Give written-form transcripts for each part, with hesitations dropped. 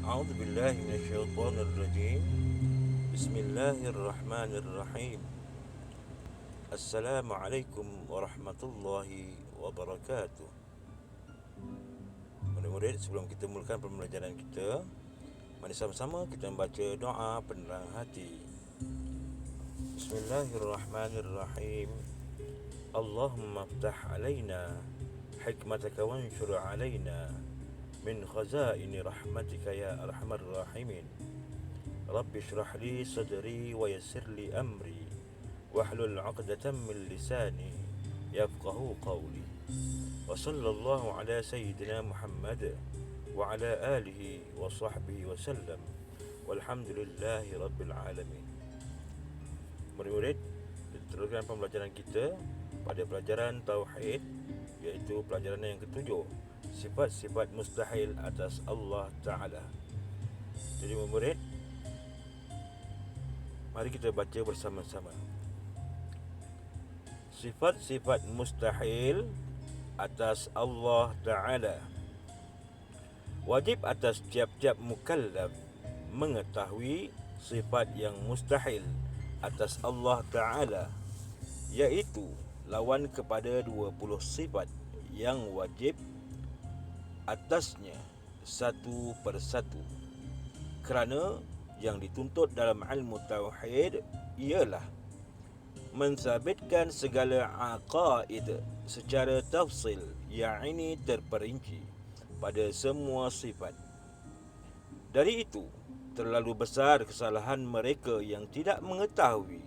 أعوذ بالله من الشيطان الرجيم. بسم الله الرحمن الرحيم. السلام عليكم ورحمة الله وبركاته. Murid-murid, sebelum kita mulakan pembelajaran kita, mari sama-sama kita membaca doa penerang hati. Bismillahirrahmanirrahim. Allahumma aftah alaina hikmataka wanshur alaina min khazaini rahmatika ya arhamar rahimin. Rabbi shrah li sadri wa yassir li amri wahlul 'uqdatam min lisani yafqahu qawli. Wa sallallahu ala sayyidina Muhammad wa ala alihi wa sahbihi wa sallam. Walhamdulillahi rabbil alamin. Murid-murid, kita teruskan pembelajaran kita pada pelajaran tauhid, iaitu pelajaran yang ketujuh, sifat-sifat mustahil atas Allah Ta'ala. Jadi murid, mari kita baca bersama-sama. Sifat-sifat mustahil atas Allah Ta'ala. Wajib atas tiap-tiap mukallaf mengetahui sifat yang mustahil atas Allah Ta'ala, iaitu lawan kepada 20 sifat yang wajib atasnya satu persatu. Kerana yang dituntut dalam ilmu tauhid ialah mensabitkan segala aqaid secara tafsil, yakni terperinci pada semua sifat. Dari itu, terlalu besar kesalahan mereka yang tidak mengetahui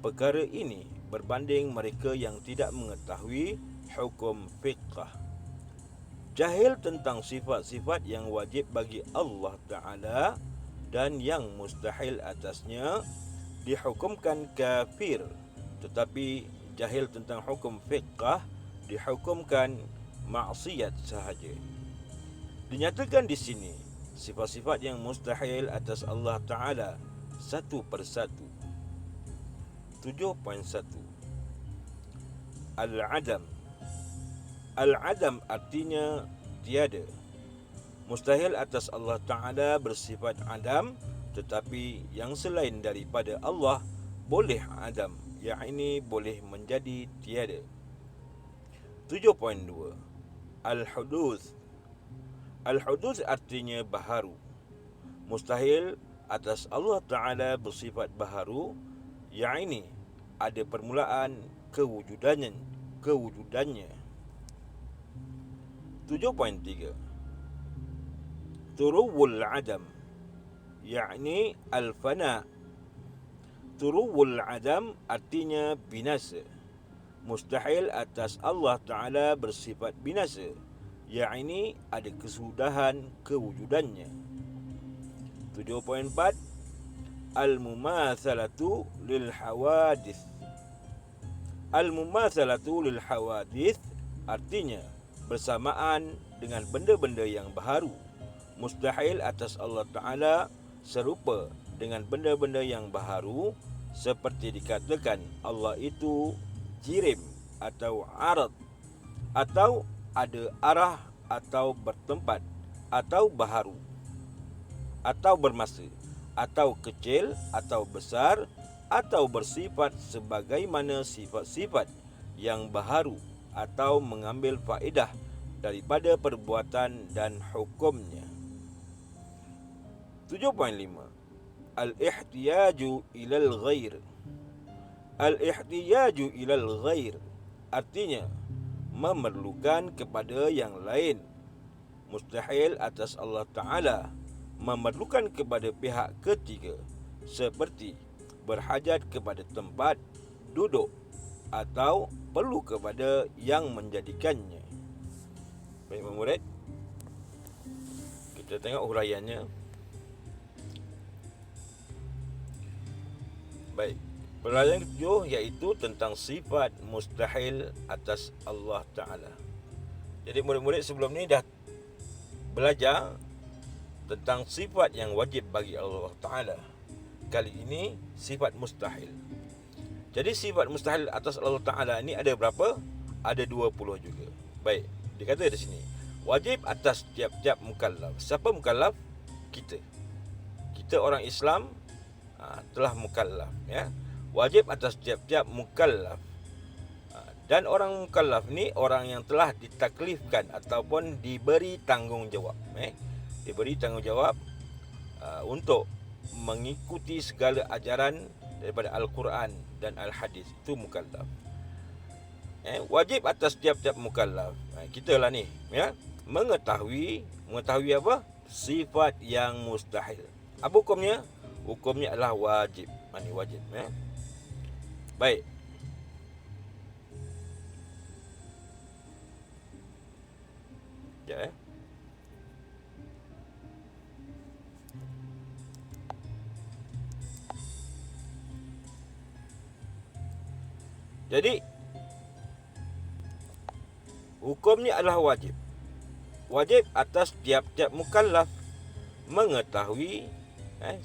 perkara ini berbanding mereka yang tidak mengetahui hukum fiqh. Jahil tentang sifat-sifat yang wajib bagi Allah Ta'ala dan yang mustahil atasnya dihukumkan kafir, tetapi jahil tentang hukum fiqh dihukumkan maksiat sahaja. Dinyatakan di sini sifat-sifat yang mustahil atas Allah Ta'ala satu persatu. 7.1. Al-Adam. Al-Adam artinya tiada. Mustahil atas Allah Ta'ala bersifat Adam, tetapi yang selain daripada Allah boleh Adam, yakni boleh menjadi tiada. 7.2. Al-Huduth. Al-Huduth artinya baharu. Mustahil atas Allah Ta'ala bersifat baharu, yakni ada permulaan kewujudannya. 7.3. Turuwul Adam, yakni al-fana. Turuwul Adam artinya binasa. Mustahil atas Allah Ta'ala bersifat binasa, yakni ada kesudahan kewujudannya. 7.4. Al-mumathalatu lil hawadith. Al-mumathalatu lil hawadith artinya bersamaan dengan benda-benda yang baharu. Mustahil atas Allah Ta'ala serupa dengan benda-benda yang baharu, seperti dikatakan Allah itu jirim atau arad, atau ada arah, atau bertempat, atau baharu, atau bermasa, atau kecil, atau besar, atau bersifat sebagaimana sifat-sifat yang baharu, atau mengambil faedah daripada perbuatan dan hukumnya. 7.5. Al-ihtiyaju ilal ghair. Al-ihtiyaju ilal ghair artinya memerlukan kepada yang lain. Mustahil atas Allah Ta'ala memerlukan kepada pihak ketiga, seperti berhajat kepada tempat duduk atau perlu kepada yang menjadikannya. Baik murid, kita tengok huraiannya. Baik, pelajaran ketujuh iaitu tentang sifat mustahil atas Allah Ta'ala. Jadi murid-murid sebelum ni dah belajar tentang sifat yang wajib bagi Allah Ta'ala. Kali ini sifat mustahil. Jadi sifat mustahil atas Allah Ta'ala ini ada berapa? Ada 20 juga. Baik, dia kata di sini, wajib atas tiap-tiap mukallaf. Siapa mukallaf? kita. Kita orang Islam telah mukallaf, ya. Wajib atas tiap-tiap mukallaf. Dan orang mukallaf ni orang yang telah ditaklifkan ataupun diberi tanggungjawab, diberi tanggungjawab untuk mengikuti segala ajaran daripada Al-Quran dan Al-Hadis. Itu mukallaf. Wajib atas tiap-tiap mukallaf, kita lah ni, ya, mengetahui apa? Sifat yang mustahil. Apa hukumnya? Hukumnya adalah wajib. Ini wajib, ya. Baik. Ya. Jadi hukumnya adalah wajib. Wajib atas tiap-tiap mukallaf mengetahui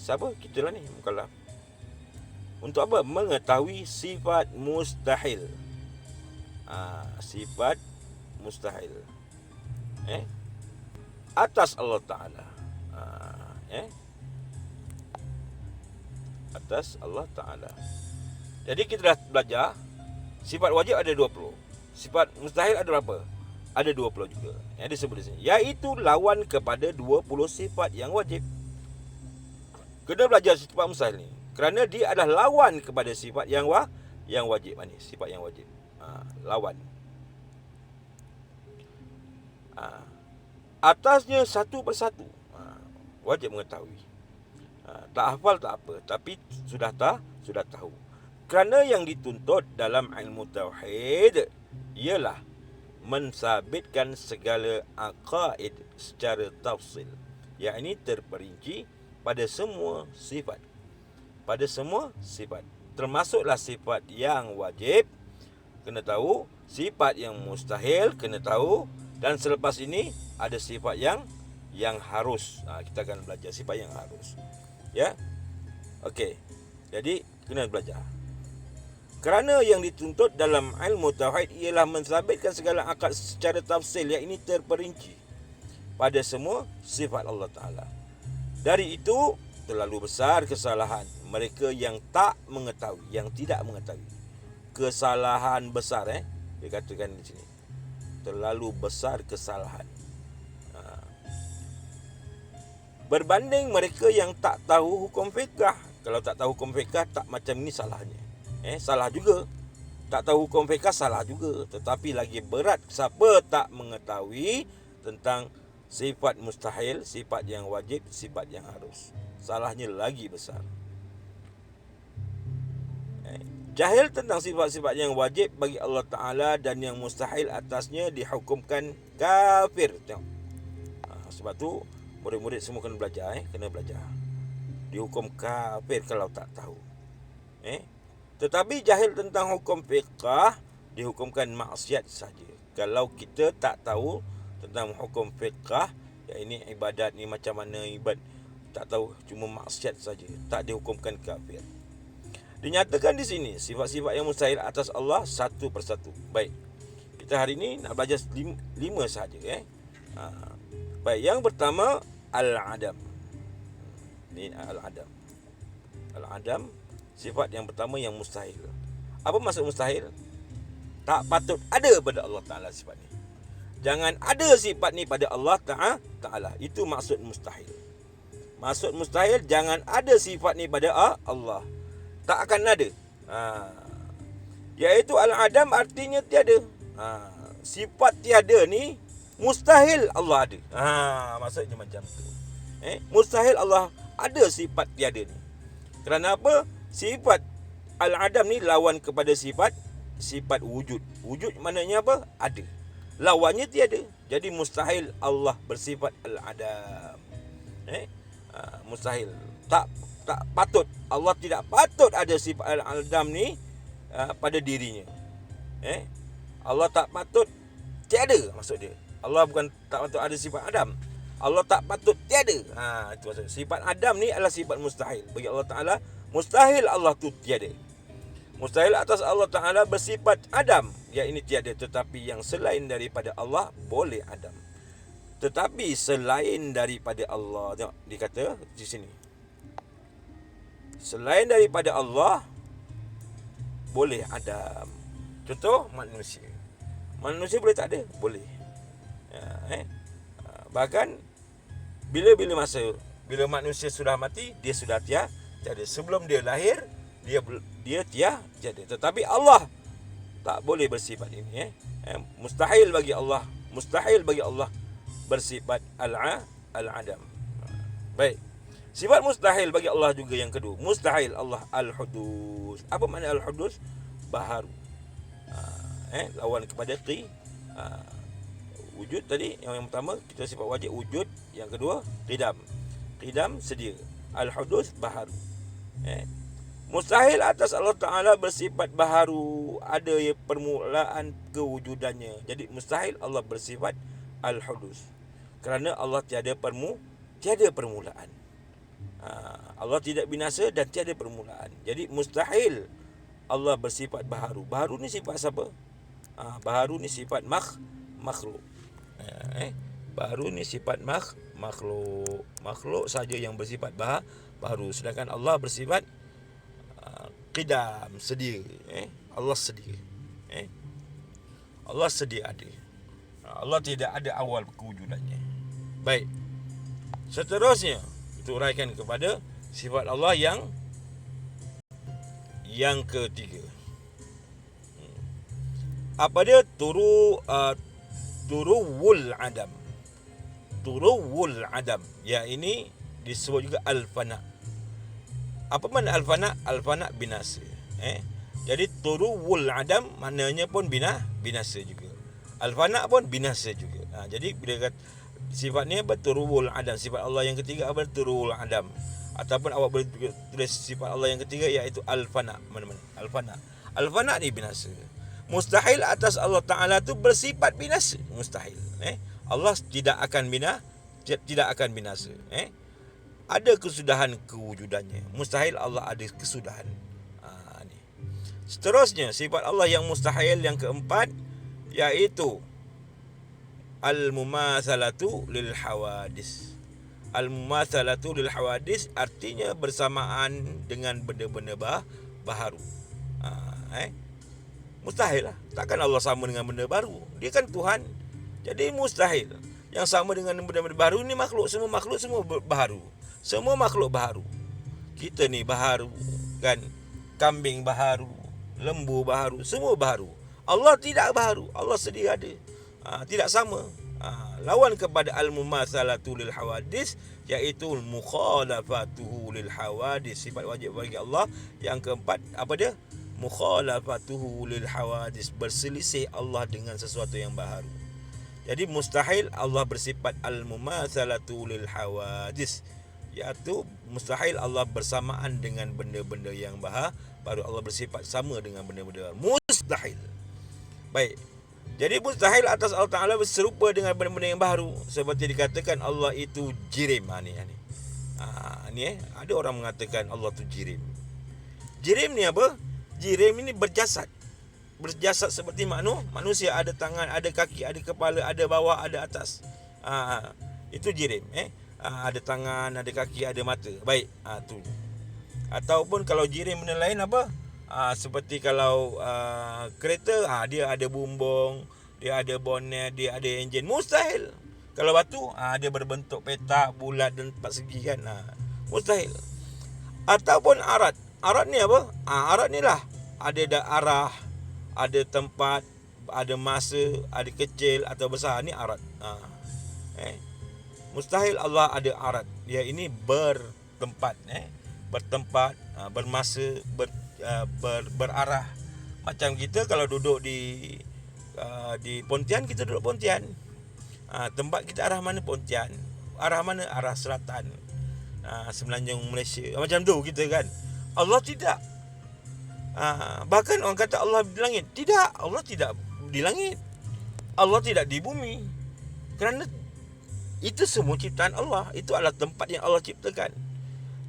siapa? Kita lah ni mukallaf. Untuk apa? Mengetahui sifat mustahil. Sifat mustahil. Atas Allah Ta'ala. Atas Allah Ta'ala. Jadi kita dah belajar sifat wajib ada 20. Sifat mustahil ada berapa? Ada 20 juga. Yang disebut di sini, iaitu lawan kepada 20 sifat yang wajib. Kena belajar sifat mustahil ni kerana dia adalah lawan kepada sifat yang wajib. Ini sifat yang wajib. Lawan. Atasnya satu persatu. Wajib mengetahui. Tak hafal tak apa, tapi sudah tahu. Kerana yang dituntut dalam ilmu tauhid ialah mensabitkan segala aqaid secara tafsil, yakni terperinci pada semua sifat. Pada semua sifat. Termasuklah sifat yang wajib, kena tahu. Sifat yang mustahil, kena tahu. Dan selepas ini ada sifat yang harus. Kita akan belajar sifat yang harus. Ya. Okey. Jadi kena belajar. Kerana yang dituntut dalam ilmu tauhid ialah mensabitkan segala akad secara tafsil, yakni terperinci pada semua sifat Allah Ta'ala. Dari itu terlalu besar kesalahan mereka yang tak mengetahui, yang tidak mengetahui. Kesalahan besar, dia katakan di sini. Terlalu besar kesalahan. Berbanding mereka yang tak tahu hukum fiqah. Kalau tak tahu hukum fiqah, tak macam ni salahnya. Salah juga. Tak tahu hukum fiqah, salah juga. Tetapi lagi berat siapa tak mengetahui tentang sifat mustahil, sifat yang wajib, sifat yang harus. Salahnya lagi besar. Jahil tentang sifat-sifat yang wajib bagi Allah Ta'ala dan yang mustahil atasnya dihukumkan kafir. Tengok. Sebab tu murid-murid semua kena belajar. Kena belajar. Dihukum kafir kalau tak tahu. Tetapi jahil tentang hukum fiqah dihukumkan maksiat saja. Kalau kita tak tahu tentang hukum fiqah, ya ini ibadat ni macam mana ibadat, tak tahu, cuma maksiat saja, tak dihukumkan kafir. Dinyatakan di sini sifat-sifat yang mustahil atas Allah satu persatu. Baik. Kita hari ini nak belajar 5 saja. Baik, yang pertama al-adam. Ini al-adam. Al-adam, sifat yang pertama yang mustahil. Apa maksud mustahil? Tak patut ada pada Allah Ta'ala sifat ni. Jangan ada sifat ni pada Allah Ta'ala. Itu maksud mustahil. Maksud mustahil, jangan ada sifat ni pada Allah. Tak akan ada. Iaitu al-adam artinya tiada. Sifat tiada ni mustahil Allah ada. Maksudnya macam tu. Mustahil Allah ada sifat tiada ni. Kerana apa? Sifat al-adam ni lawan kepada sifat wujud. Wujud maknanya apa? Ada. Lawannya tiada. Jadi mustahil Allah bersifat al-adam. Mustahil. Tak patut. Allah tidak patut ada sifat al-adam ni pada dirinya. Allah tak patut tiada, maksud dia. Allah bukan tak patut ada sifat adam. Allah tak patut tiada. Itu maksud. Sifat adam ni adalah sifat mustahil bagi Allah Ta'ala. Mustahil Allah tu tiada. Mustahil atas Allah Ta'ala bersifat adam, ya ini tiada. Tetapi yang selain daripada Allah boleh adam. Tetapi selain daripada Allah, tengok dikata di sini, selain daripada Allah boleh Adam. Contoh manusia. Manusia boleh tak ada? Boleh. Bahkan bila manusia sudah mati, dia sudah tiada. Sebelum dia lahir, dia tiada. Tetapi Allah tak boleh bersifat ini. Mustahil bagi Allah bersifat al-adam. Baik. Sifat mustahil bagi Allah juga yang kedua. Mustahil Allah al-hudus. Apa makna al-hudus? Baharu. Lawan kepada wujud tadi. Yang pertama kita sifat wajib wujud, yang kedua qidam sedia, al-hudus baharu. Mustahil atas Allah Ta'ala bersifat baharu, ada permulaan kewujudannya. Jadi mustahil Allah bersifat al-hudus, kerana Allah tiada permulaan. Allah tidak binasa dan tiada permulaan. Jadi mustahil Allah bersifat baharu. Baharu ni sifat siapa? Baharu ni sifat makhluk. Baharu ni sifat makhluk. Makhluk saja yang bersifat baharu. Sedangkan Allah bersifat qidam, sedia. Allah sedia. Allah sedia ada. Allah tidak ada awal kewujudannya. Baik. Seterusnya kita uraikan kepada sifat Allah yang ketiga. Apa dia? Turuwul adam. Turuwul adam. Ya, ini disebut juga al-fana. Apa makna al-fana? Al-fana binasa. Jadi turuwul adam maknanya pun binasa juga. Al-fana pun binasa juga. Jadi bila kata sifatnya berturuwul adam, sifat Allah yang ketiga apa? Turuwul adam. Ataupun awak boleh tulis sifat Allah yang ketiga, iaitu al-fana. Mana-mana? Al-fana. Al-fana ni binasa. Mustahil atas Allah Ta'ala tu bersifat binasa. Mustahil. Allah tidak akan binasa. Ada kesudahan kewujudannya. Mustahil Allah ada kesudahan. Ni. Seterusnya sifat Allah yang mustahil yang keempat, iaitu al-mumatsalatu lil hawadis. Al-mumatsalatu lil hawadis artinya bersamaan dengan benda-benda baharu. Mustahil lah. Takkan Allah sama dengan benda baru. Dia kan Tuhan. Jadi mustahil. Yang sama dengan benda-benda baru ni makhluk semua baharu. Semua makhluk baharu. Kita ni baharu, kan? Kambing baharu, lembu baharu, semua baharu. Allah tidak baharu. Allah sedia ada. Tidak sama. Lawan kepada al-mumatsalatu lil hawadis, iaitu mukhalafatuhu lil hawadis. Sifat wajib bagi Allah yang keempat, apa dia? Mukhalafatuhu lil hawadis, berselisih Allah dengan sesuatu yang baharu. Jadi mustahil Allah bersifat al-mumatsalatu lil hawadis, iaitu mustahil Allah bersamaan dengan benda-benda yang baru. Allah bersifat sama dengan benda-benda baru. Mustahil. Baik. Jadi mustahil atas Allah Ta'ala berserupa dengan benda-benda yang baru. Seperti dikatakan Allah itu jirim. Ada orang mengatakan Allah itu jirim. Jirim ni apa? Jirim ini berjasad. Berjasad seperti manusia. Ada tangan, ada kaki, ada kepala, ada bawah, ada atas. Itu jirim. Ada tangan, ada kaki, ada mata. Baik. Tu. Ataupun kalau jirim benda lain apa? Seperti kalau kereta, dia ada bumbung, dia ada bonet, dia ada enjin. Mustahil. Kalau batu, dia berbentuk petak, bulat dan empat segi kan. Mustahil. Ataupun arat. Arat ni apa? Arat ni lah, ada arah, ada tempat, ada masa, ada kecil atau besar. Ni arat. Mustahil Allah ada arat. Dia ini bertempat, bertempat, bermasa, berarah. Macam kita kalau duduk di Pontian, kita duduk Pontian. Tempat kita arah mana? Pontian. Arah mana? Arah selatan. Semenanjung Malaysia. Macam tu kita kan. Allah tidak. Bahkan orang kata Allah di langit. Tidak, Allah tidak di langit. Allah tidak di bumi. Kerana itu semua ciptaan Allah. Itu adalah tempat yang Allah ciptakan.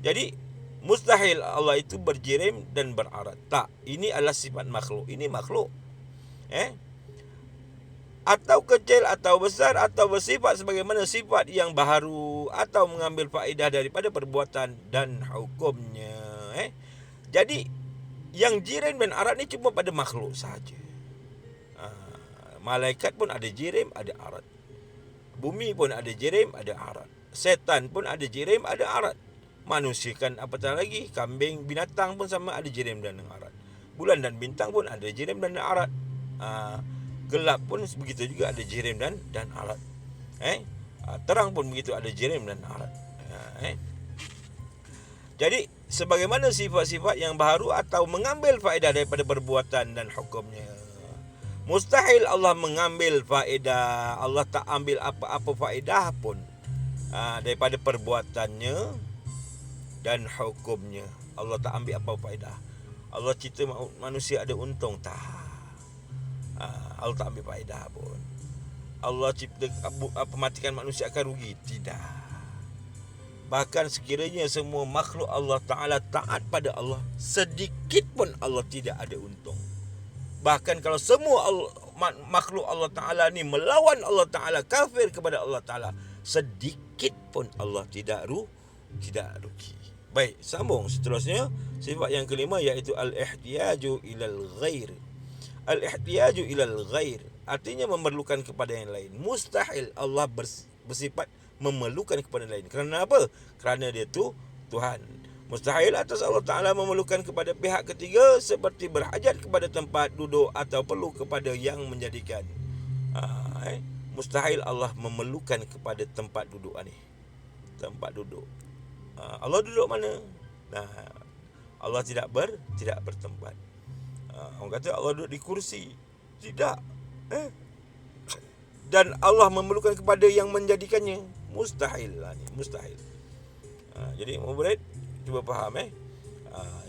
Jadi mustahil Allah itu berjirim dan berarat. Tak, ini adalah sifat makhluk. Ini makhluk. atau kecil atau besar atau bersifat sebagaimana sifat yang baharu atau mengambil faedah daripada perbuatan dan hukumnya. Jadi yang jirim dan arat ni cuma pada makhluk saja. Malaikat pun ada jirim, ada arat. Bumi pun ada jirim, ada arat. Setan pun ada jirim, ada arat. Manusia kan apatah lagi, kambing, binatang pun sama ada jirim dan arat. Bulan dan bintang pun ada jirim dan arat. Gelap pun begitu juga ada jirim dan arat. Terang pun begitu ada jirim dan arat. Jadi sebagaimana sifat-sifat yang baharu atau mengambil faedah daripada perbuatan dan hukumnya. Mustahil Allah mengambil faedah. Allah tak ambil apa-apa faedah pun daripada perbuatannya dan hukumnya. Allah tak ambil apa faedah. Allah cipta manusia ada untung tak? Allah tak ambil faedah pun. Allah cipta matikan manusia akan rugi? Tidak. Bahkan sekiranya semua makhluk Allah Ta'ala taat pada Allah, sedikit pun Allah tidak ada untung. Bahkan kalau semua makhluk Allah Ta'ala ni melawan Allah Ta'ala, kafir kepada Allah Ta'ala, sedikit pun Allah tidak rugi. Baik, sambung seterusnya. Sifat yang kelima iaitu al-ihtiyaju ilal ghair. Al-ihtiyaju ilal ghair artinya memerlukan kepada yang lain. Mustahil Allah bersifat memerlukan kepada yang lain. Kerana apa? Kerana dia tu Tuhan. Mustahil atas Allah Ta'ala memerlukan kepada pihak ketiga seperti berhajat kepada tempat duduk atau perlu kepada yang menjadikan. Mustahil Allah memerlukan kepada tempat duduk ni. Tempat duduk. Allah duduk mana? Allah tidak bertempat. Orang kata Allah duduk di kursi. Tidak. Dan Allah memerlukan kepada yang menjadikannya. Mustahil lah ni, mustahil. Jadi murid cuba faham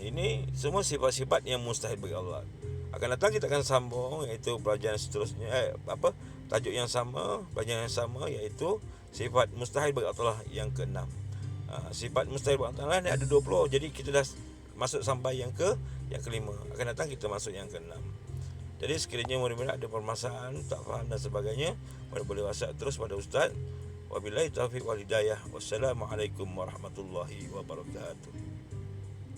ini semua sifat-sifat yang mustahil bagi Allah. Akan datang kita akan sambung iaitu pelajaran seterusnya tajuk yang sama, pelajaran yang sama iaitu sifat mustahil bagi Allah yang ke-6. Sifat mustahil bagi Allah ni ada 20. Jadi kita dah masuk sampai yang kelima. Akan datang kita masuk yang ke-6. Jadi sekiranya murid-murid ada permasalahan, tak faham dan sebagainya, boleh WhatsApp terus pada Ustaz. Wabillahi taufiq wal hidayah. Wassalamualaikum warahmatullahi wabarakatuh.